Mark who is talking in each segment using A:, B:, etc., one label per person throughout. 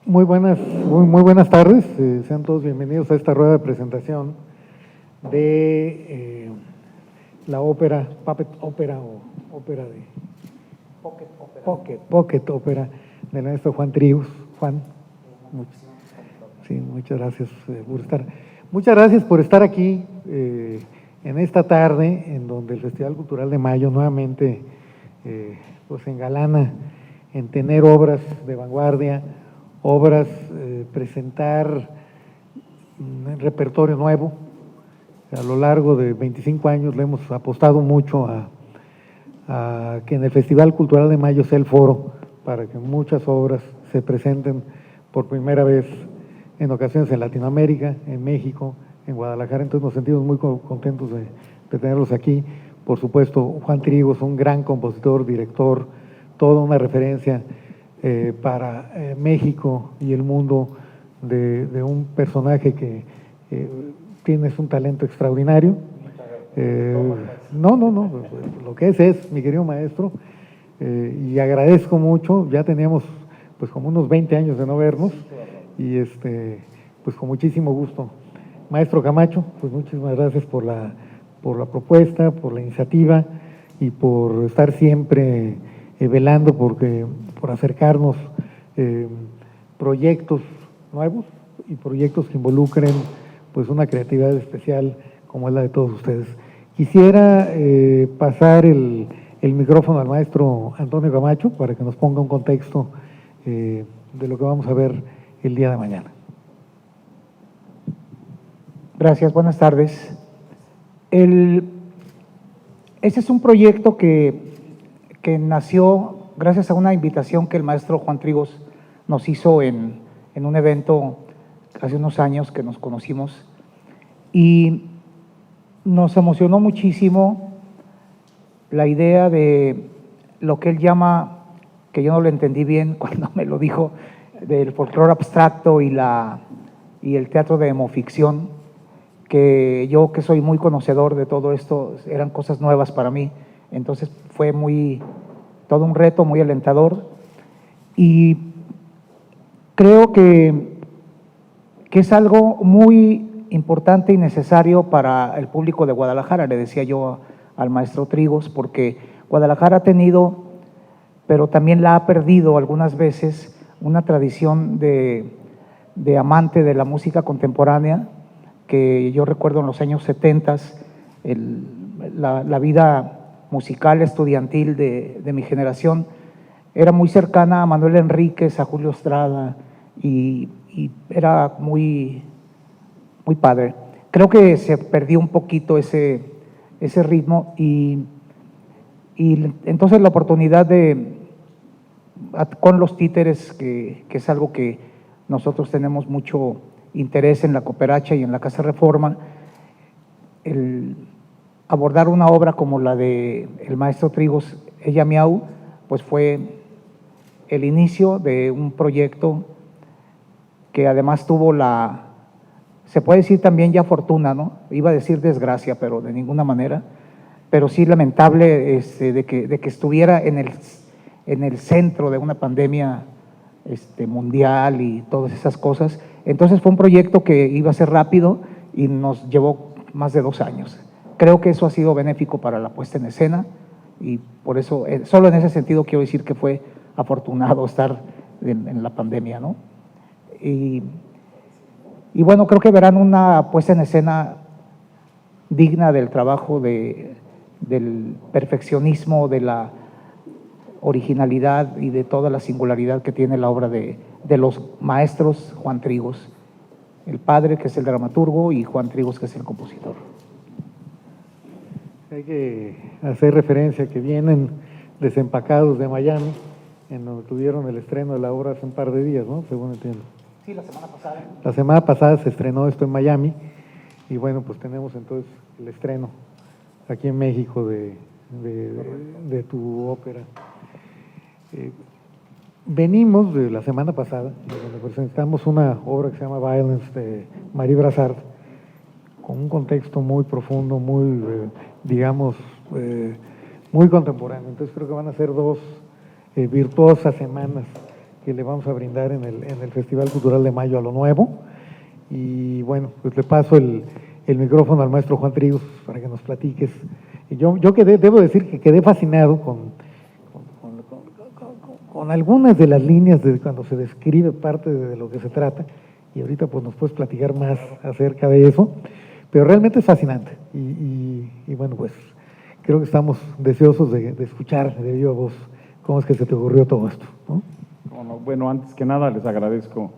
A: Muy buenas tardes, sean todos bienvenidos a esta rueda de presentación de la ópera, Puppet Opera o ópera de Pocket Opera del maestro Juan Tríos. Juan, muchas gracias por estar. Muchas gracias por estar aquí en esta tarde, en donde el Festival Cultural de Mayo nuevamente pues engalana en tener obras de vanguardia, obras, presentar un repertorio nuevo. A lo largo de 25 años le hemos apostado mucho a que en el Festival Cultural de Mayo sea el foro para que muchas obras se presenten por primera vez, en ocasiones en Latinoamérica, en México, en Guadalajara. Entonces nos sentimos muy contentos de tenerlos aquí. Por supuesto, Juan Tríos, un gran compositor, director, toda una referencia para México y el mundo de un personaje que tienes un talento extraordinario. No, lo que es mi querido maestro, y agradezco mucho. Ya teníamos pues como unos 20 años de no vernos, y pues con muchísimo gusto. Maestro Camacho, pues muchísimas gracias por la propuesta, por la iniciativa y por estar siempre velando por acercarnos proyectos nuevos y proyectos que involucren pues una creatividad especial como es la de todos ustedes. Quisiera pasar el micrófono al maestro Antonio Camacho para que nos ponga un contexto de lo que vamos a ver el día de mañana.
B: Gracias, buenas tardes. Este es un proyecto que nació gracias a una invitación que el maestro Juan Tríos nos hizo en un evento hace unos años que nos conocimos, y nos emocionó muchísimo la idea de lo que él llama, que yo no lo entendí bien cuando me lo dijo, del folclore abstracto y el teatro de hemoficción, que yo, que soy muy conocedor de todo esto, eran cosas nuevas para mí. Entonces fue todo un reto muy alentador, y creo que es algo muy importante y necesario para el público de Guadalajara, le decía yo al maestro Tríos, porque Guadalajara ha tenido, pero también la ha perdido algunas veces, una tradición de amante de la música contemporánea, que yo recuerdo en los años 70, la vida musical estudiantil de mi generación era muy cercana a Manuel Enríquez, a Julio Estrada, y era muy padre. Creo que se perdió un poquito ese ritmo, y entonces la oportunidad con los títeres, que es algo que nosotros tenemos mucho interés en la Cooperacha y en la Casa Reforma, el abordar una obra como la de el maestro Tríos, Ella Miau, pues fue el inicio de un proyecto que además tuvo se puede decir también ya fortuna, ¿no? Iba a decir desgracia, pero de ninguna manera, pero sí lamentable de que estuviera en el centro de una pandemia mundial y todas esas cosas. Entonces fue un proyecto que iba a ser rápido y nos llevó más de 2 años. Creo que eso ha sido benéfico para la puesta en escena, y por eso, solo en ese sentido quiero decir que fue afortunado estar en la pandemia, ¿no? Y bueno, creo que verán una puesta en escena digna del trabajo del perfeccionismo, de la originalidad y de toda la singularidad que tiene la obra de los maestros Juan Tríos, el padre, que es el dramaturgo, y Juan Tríos, que es el compositor.
A: Hay que hacer referencia que vienen desempacados de Miami, en donde tuvieron el estreno de la obra hace un par de días, ¿no? Según entiendo.
B: Sí, la semana pasada.
A: La semana pasada se estrenó esto en Miami, y bueno, pues tenemos entonces el estreno aquí en México de tu ópera. Venimos de la semana pasada, donde presentamos una obra que se llama Violence, de Marie Brassard, con un contexto muy profundo, muy, digamos, muy contemporáneo. Entonces creo que van a ser 2 virtuosas semanas que le vamos a brindar en el Festival Cultural de Mayo a lo nuevo. Y bueno, pues le paso el micrófono al maestro Juan Trigos para que nos platiques. Yo debo decir que quedé fascinado con algunas de las líneas de cuando se describe parte de lo que se trata, y ahorita pues nos puedes platicar más acerca de eso, pero realmente es fascinante. Y bueno, pues creo que estamos deseosos de escuchar de viva voz cómo es que se te ocurrió todo esto, ¿no?
C: Bueno, antes que nada les agradezco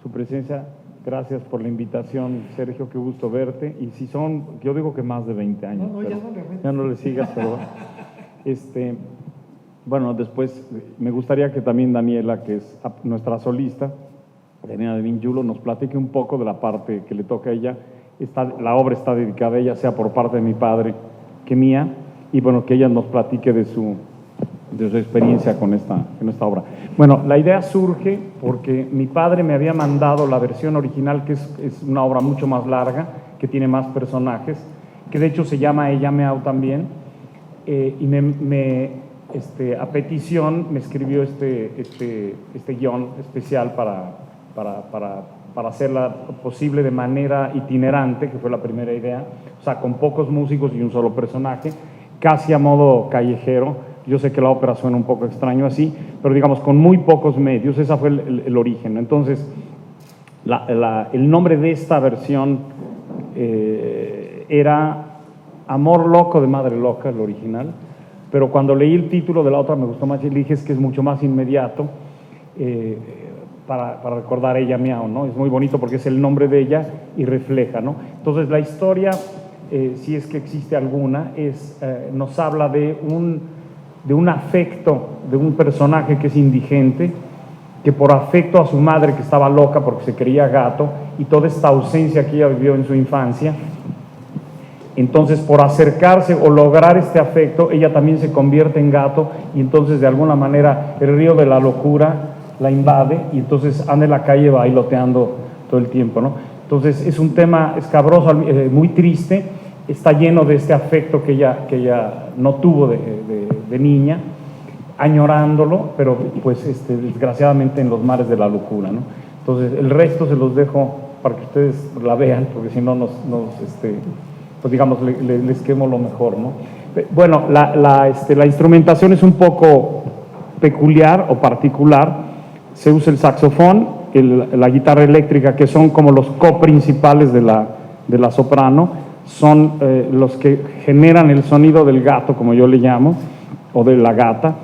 C: su presencia. Gracias por la invitación, Sergio, qué gusto verte. Y si son, yo digo que más de 20 años,
A: No,
C: pero ya no le sigas, pero bueno, después me gustaría que también Daniela, que es nuestra solista, Daniela de Vinjulo, nos platique un poco de la parte que le toca a ella. La obra está dedicada a ella, sea por parte de mi padre que mía, y bueno, que ella nos platique de su experiencia con esta obra. Bueno, la idea surge porque mi padre me había mandado la versión original, que es una obra mucho más larga, que tiene más personajes, que de hecho se llama Ella Meao también, y a petición me escribió este guión especial para hacerla posible de manera itinerante, que fue la primera idea, o sea, con pocos músicos y un solo personaje, casi a modo callejero. Yo sé que la ópera suena un poco extraño así, pero digamos con muy pocos medios, ese fue el origen. Entonces, el nombre de esta versión era Amor Loco de Madre Loca, el original, pero cuando leí el título de la otra me gustó más y le dije que es mucho más inmediato para recordar Ella Miau, ¿no? Es muy bonito porque es el nombre de ella y refleja, ¿no? Entonces la historia, si es que existe alguna, nos habla de un afecto de un personaje que es indigente, que por afecto a su madre que estaba loca porque se creía gato y toda esta ausencia que ella vivió en su infancia, entonces por acercarse o lograr este afecto, ella también se convierte en gato y entonces de alguna manera el río de la locura la invade y entonces anda en la calle bailoteando todo el tiempo, ¿no? Entonces es un tema escabroso, muy triste, está lleno de este afecto que ella no tuvo de niña, añorándolo, pero pues desgraciadamente en los mares de la locura, ¿no? Entonces el resto se los dejo para que ustedes la vean, porque si no pues digamos, les quemo lo mejor, ¿no? Bueno, la instrumentación es un poco peculiar o particular. Se usa el saxofón, la guitarra eléctrica, que son como los coprincipales de la soprano, son los que generan el sonido del gato, como yo le llamo, o de la gata,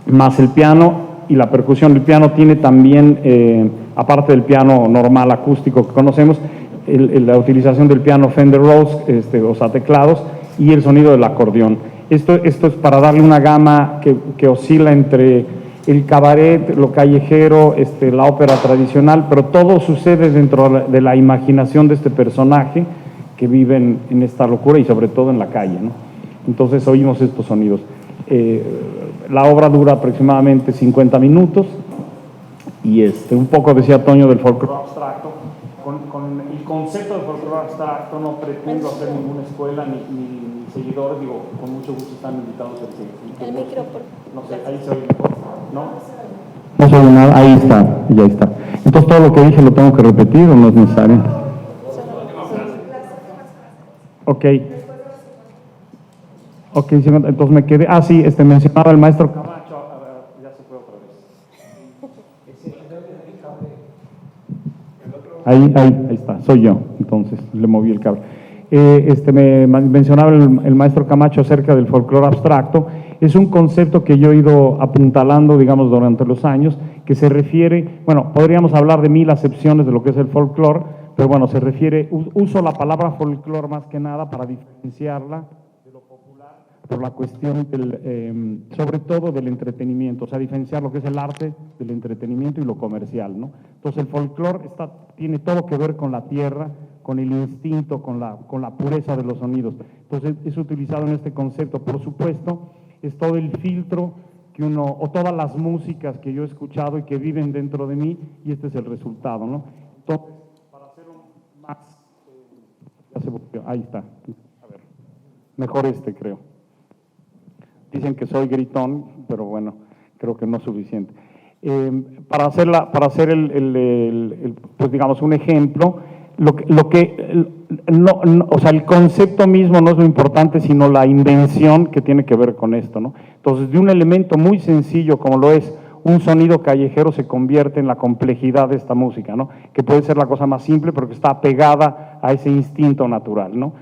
C: más el piano y la percusión. El piano tiene también, aparte del piano normal acústico que conocemos, la utilización del piano Fender Rhodes, o sea, teclados, y el sonido del acordeón. Esto es para darle una gama que oscila entre el cabaret, lo callejero, la ópera tradicional, pero todo sucede dentro de la imaginación de este personaje que vive en esta locura y sobre todo en la calle, ¿no? Entonces oímos estos sonidos. La obra dura aproximadamente 50 minutos y un poco decía Toño del folclore abstracto. Con el concepto de folclore abstracto no pretendo hacer ninguna escuela ni seguidores, digo, con mucho gusto están invitados a
D: El micrófono.
C: No sé, ahí se oye mejor, ¿no? No se oye nada, ahí está, ya está. Entonces todo lo que dije lo tengo que repetir o no es necesario. Ok. Ok, entonces me quedé, sí, mencionaba el maestro Camacho, a ver, ya se fue otra vez. Ahí está, soy yo, entonces le moví el cable. Me mencionaba el maestro Camacho acerca del folclore abstracto. Es un concepto que yo he ido apuntalando, digamos, durante los años, que se refiere, bueno, podríamos hablar de 1000 acepciones de lo que es el folclore, pero bueno, se refiere, uso la palabra folclore más que nada para diferenciarla de lo popular, por la cuestión sobre todo del entretenimiento, o sea, diferenciar lo que es el arte del entretenimiento y lo comercial, ¿no? Entonces el folclore tiene todo que ver con la tierra, con el instinto, con la pureza de los sonidos. Entonces es utilizado en este concepto. Por supuesto, es todo el filtro o todas las músicas que yo he escuchado y que viven dentro de mí, y este es el resultado, ¿no? Entonces, para hacerlo más, ya se volvió, ahí está, a ver, mejor creo. Dicen que soy gritón, pero bueno, creo que no es suficiente. Para hacer pues digamos, un ejemplo, o sea, el concepto mismo no es lo importante, sino la invención que tiene que ver con esto, ¿no? Entonces, de un elemento muy sencillo como lo es un sonido callejero se convierte en la complejidad de esta música, ¿no? Que puede ser la cosa más simple, pero que está apegada a ese instinto natural, ¿no?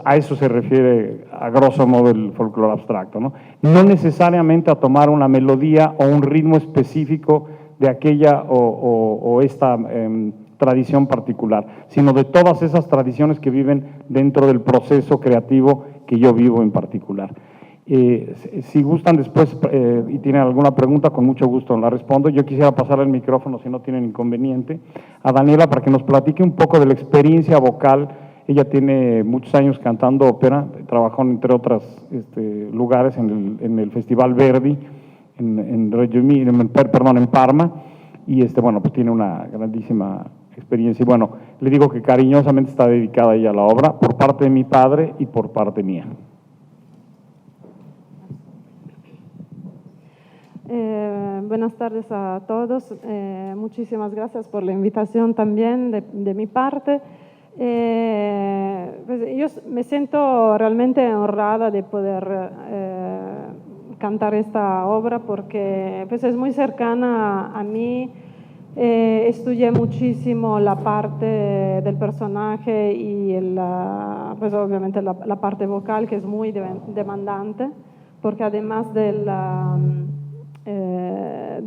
C: A eso se refiere, a grosso modo, el folclore abstracto, ¿no? No necesariamente a tomar una melodía o un ritmo específico de aquella o esta tradición particular, sino de todas esas tradiciones que viven dentro del proceso creativo que yo vivo en particular. Si gustan después y tienen alguna pregunta, con mucho gusto la respondo. Yo quisiera pasar el micrófono, si no tienen inconveniente, a Daniela para que nos platique un poco de la experiencia vocal. Ella tiene muchos años cantando ópera, trabajó entre otros lugares en el Festival Verdi, en Parma, y bueno, pues tiene una grandísima experiencia. Y bueno, le digo que cariñosamente está dedicada ella a la obra, por parte de mi padre y por parte mía.
D: Buenas tardes a todos. Muchísimas gracias por la invitación también de mi parte. Pues yo me siento realmente honrada de poder cantar esta obra porque pues es muy cercana a mí. Estudié muchísimo la parte del personaje y pues obviamente la parte vocal, que es muy demandante, porque además de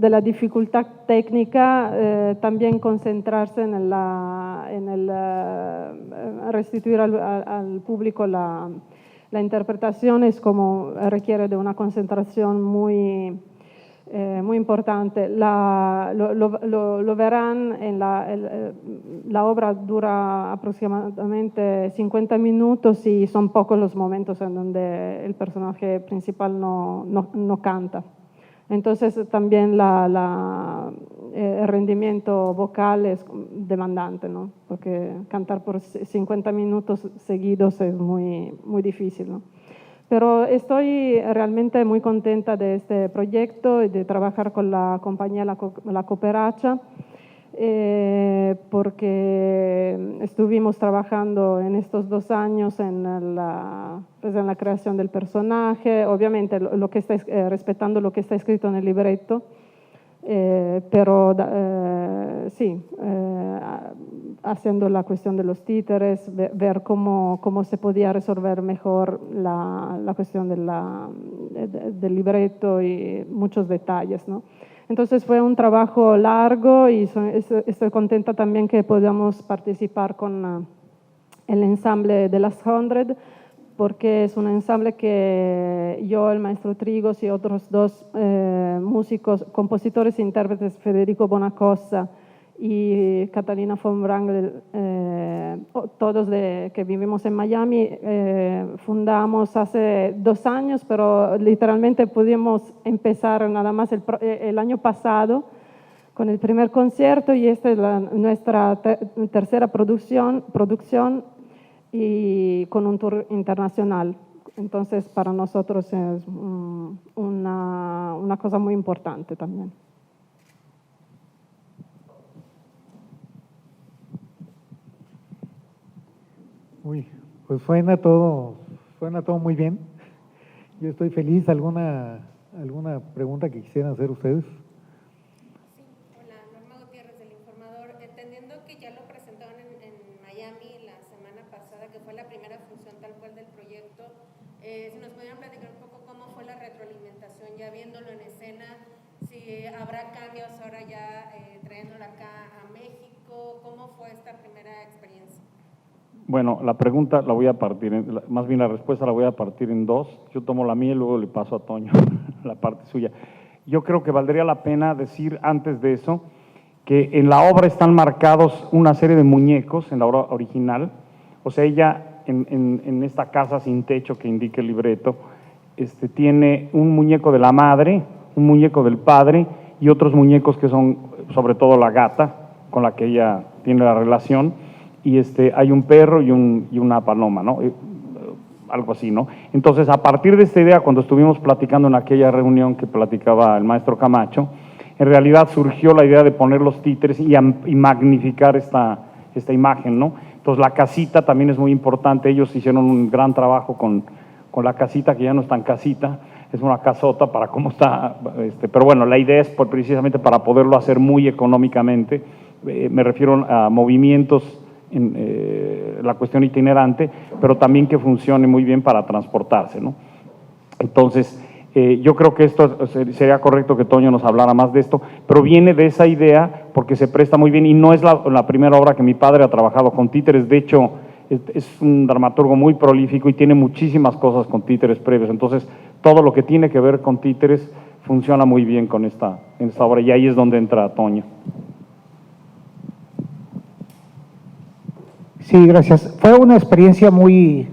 D: la dificultad técnica, también concentrarse en el restituir al público la interpretación es como requiere de una concentración muy importante. Lo verán, la obra dura aproximadamente 50 minutos y son pocos los momentos en donde el personaje principal no canta. Entonces también el rendimiento vocal es demandante, ¿no? Porque cantar por 50 minutos seguidos es muy, muy difícil, ¿no? Pero estoy realmente muy contenta de este proyecto y de trabajar con la compañía La Cooperacha, porque estuvimos trabajando en estos 2 años en la creación del personaje, obviamente respetando lo que está escrito en el libreto, pero sí, haciendo la cuestión de los títeres, ver cómo se podía resolver mejor la cuestión del libreto y muchos detalles, ¿no? Entonces fue un trabajo largo y estoy contenta también que podamos participar con el ensamble de las 100, porque es un ensamble que yo, el maestro Trigos y otros 2 músicos, compositores e intérpretes, Federico Bonacossa y Catalina von Wrangel, todos que vivimos en Miami, fundamos hace 2 años, pero literalmente pudimos empezar nada más el año pasado con el primer concierto, y esta es nuestra tercera producción y con un tour internacional. Entonces para nosotros es una cosa muy importante también.
A: Uy, pues suena todo muy bien. Yo estoy feliz. ¿Alguna pregunta que quisieran hacer ustedes?
E: Sí, hola, Norma Gutiérrez del Informador. Entendiendo que ya lo presentaron en Miami la semana pasada, que fue la primera función tal cual del proyecto, si nos pudieran platicar un poco cómo fue la retroalimentación, ya viéndolo en escena, si habrá cambios ahora ya trayéndolo acá a México, ¿cómo fue esta primera experiencia?
C: Bueno, la pregunta la voy a partir, más bien la respuesta la voy a partir en 2. Yo tomo la mía y luego le paso a Toño la parte suya. Yo creo que valdría la pena decir antes de eso que en la obra están marcados una serie de muñecos, en la obra original. O sea, ella en esta casa sin techo que indica el libreto, tiene un muñeco de la madre, un muñeco del padre y otros muñecos que son sobre todo la gata con la que ella tiene la relación. Y hay un perro y una paloma, ¿no? Algo así, ¿no? Entonces, a partir de esta idea, cuando estuvimos platicando en aquella reunión que platicaba el maestro Camacho, en realidad surgió la idea de poner los títeres y magnificar esta imagen, ¿no? Entonces la casita también es muy importante, ellos hicieron un gran trabajo con la casita, que ya no es tan casita, es una casota para cómo está, pero bueno, la idea es precisamente para poderlo hacer muy económicamente, me refiero a movimientos en la cuestión itinerante, pero también que funcione muy bien para transportarse, ¿no? Entonces, yo creo que esto sería correcto que Toño nos hablara más de esto, pero viene de esa idea porque se presta muy bien y no es la primera obra que mi padre ha trabajado con títeres, de hecho es un dramaturgo muy prolífico y tiene muchísimas cosas con títeres previos, entonces todo lo que tiene que ver con títeres funciona muy bien con esta obra y ahí es donde entra Toño.
B: Sí, gracias. Fue una experiencia muy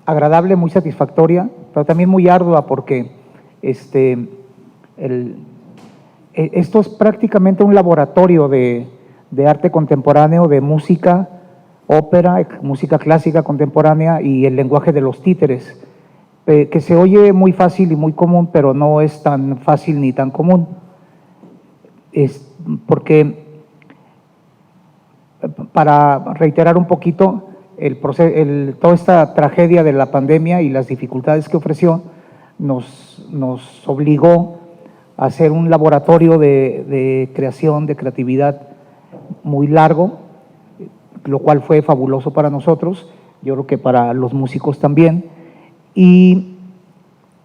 B: agradable, muy satisfactoria, pero también muy ardua porque esto es prácticamente un laboratorio de arte contemporáneo, de música, ópera, música clásica contemporánea y el lenguaje de los títeres, que se oye muy fácil y muy común, pero no es tan fácil ni tan común. Porque, para reiterar un poquito, toda esta tragedia de la pandemia y las dificultades que ofreció nos obligó a hacer un laboratorio de creación, de creatividad muy largo, lo cual fue fabuloso para nosotros, yo creo que para los músicos también. Y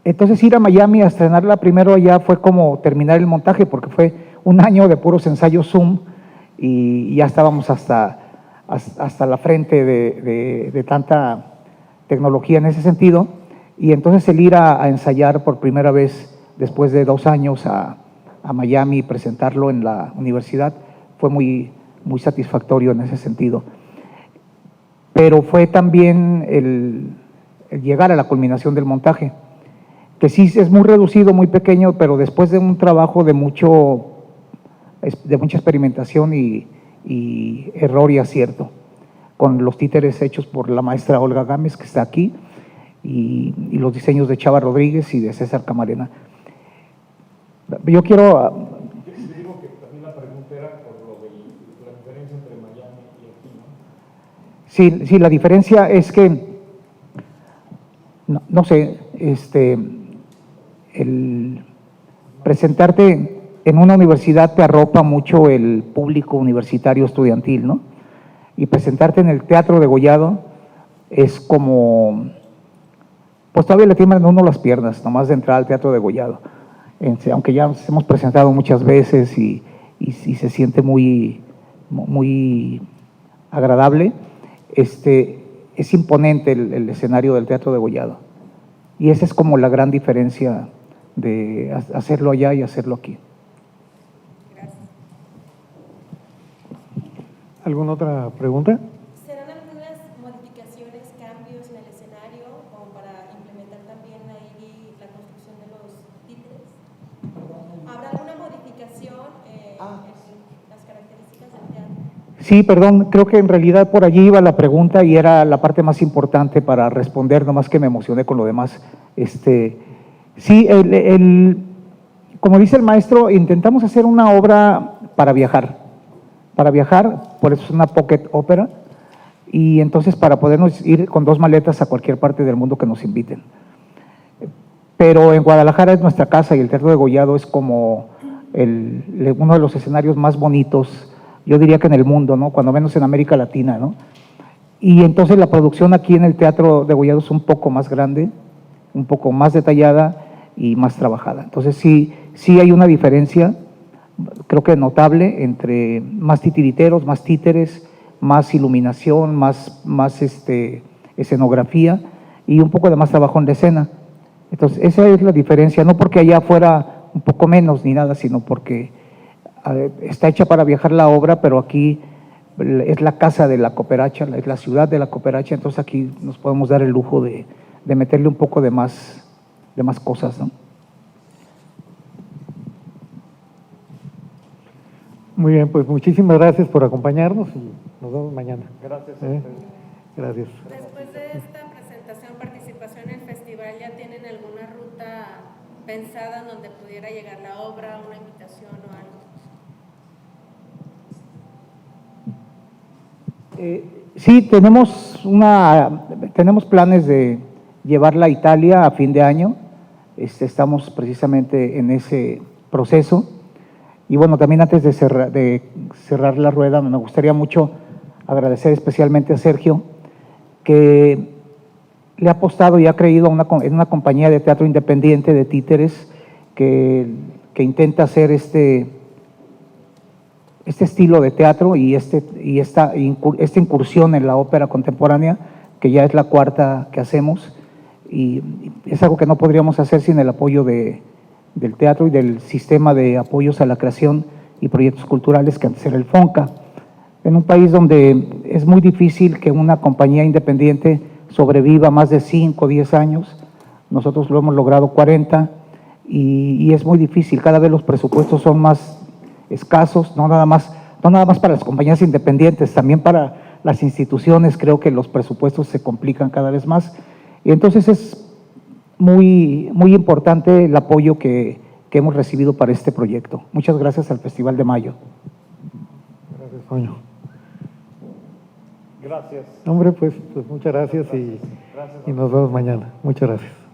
B: entonces ir a Miami a estrenarla primero allá fue como terminar el montaje, porque fue un año de puros ensayos Zoom y ya estábamos hasta la frente de tanta tecnología en ese sentido, y entonces el ir a ensayar por primera vez después de 2 años a Miami y presentarlo en la universidad fue muy satisfactorio en ese sentido. Pero fue también el llegar a la culminación del montaje, que sí es muy reducido, muy pequeño, pero después de un trabajo de mucha experimentación y error y acierto, con los títeres hechos por la maestra Olga Gámez, que está aquí, y los diseños de Chava Rodríguez y de César Camarena. Yo quiero…
C: Te digo que también la pregunta era por lo de la diferencia entre Miami y aquí, ¿no?
B: Sí, la diferencia es que, no sé, el presentarte en una universidad te arropa mucho el público universitario estudiantil, ¿no? Y presentarte en el Teatro Degollado es como, pues todavía le tiemblan a uno las piernas, nomás de entrar al Teatro Degollado. Aunque ya nos hemos presentado muchas veces y se siente muy agradable, es imponente el escenario del Teatro Degollado. Y esa es como la gran diferencia de hacerlo allá y hacerlo aquí.
A: ¿Alguna otra pregunta?
E: ¿Serán algunas modificaciones, cambios en el escenario como para implementar también ahí la construcción de los títeres? ¿Habrá alguna modificación en las características del teatro?
B: Sí, perdón, creo que en realidad por allí iba la pregunta y era la parte más importante para responder, nomás que me emocioné con lo demás. Sí, como dice el maestro, intentamos hacer una obra para viajar, por eso es una pocket ópera, y entonces para podernos ir con 2 maletas a cualquier parte del mundo que nos inviten. Pero en Guadalajara es nuestra casa y el Teatro Degollado es como uno de los escenarios más bonitos, yo diría que en el mundo, ¿no? Cuando menos en América Latina, ¿no? Y entonces la producción aquí en el Teatro Degollado es un poco más grande, un poco más detallada y más trabajada. Entonces sí hay una diferencia, creo que notable, entre más titiriteros, más títeres, más iluminación, más escenografía y un poco de más trabajo en la escena. Entonces esa es la diferencia, no porque allá fuera un poco menos ni nada, sino porque está hecha para viajar la obra, pero aquí es la casa de la cooperacha, es la ciudad de la cooperacha, entonces aquí nos podemos dar el lujo de meterle un poco de más cosas, ¿no?
A: Muy bien, pues muchísimas gracias por acompañarnos y nos vemos mañana.
C: Gracias.
A: Gracias.
E: Después de esta presentación, participación en el festival, ¿ya tienen alguna ruta pensada en donde pudiera llegar la obra, una invitación o algo?
B: Sí, tenemos planes de llevarla a Italia a fin de año. Estamos precisamente en ese proceso. Y bueno, también antes de cerrar la rueda, me gustaría mucho agradecer especialmente a Sergio, que le ha apostado y ha creído en una compañía de teatro independiente de títeres que intenta hacer este estilo de teatro y esta incursión en la ópera contemporánea, que ya es la cuarta que hacemos, y es algo que no podríamos hacer sin el apoyo del teatro y del sistema de apoyos a la creación y proyectos culturales que antes era el FONCA. En un país donde es muy difícil que una compañía independiente sobreviva más de 5 o 10 años, nosotros lo hemos logrado 40 y es muy difícil, cada vez los presupuestos son más escasos, no nada más para las compañías independientes, también para las instituciones. Creo que los presupuestos se complican cada vez más y entonces es muy importante el apoyo que hemos recibido para este proyecto. Muchas gracias al Festival de Mayo.
A: Gracias, Toño.
C: Gracias.
A: Hombre, pues muchas gracias y nos vemos mañana. Muchas gracias.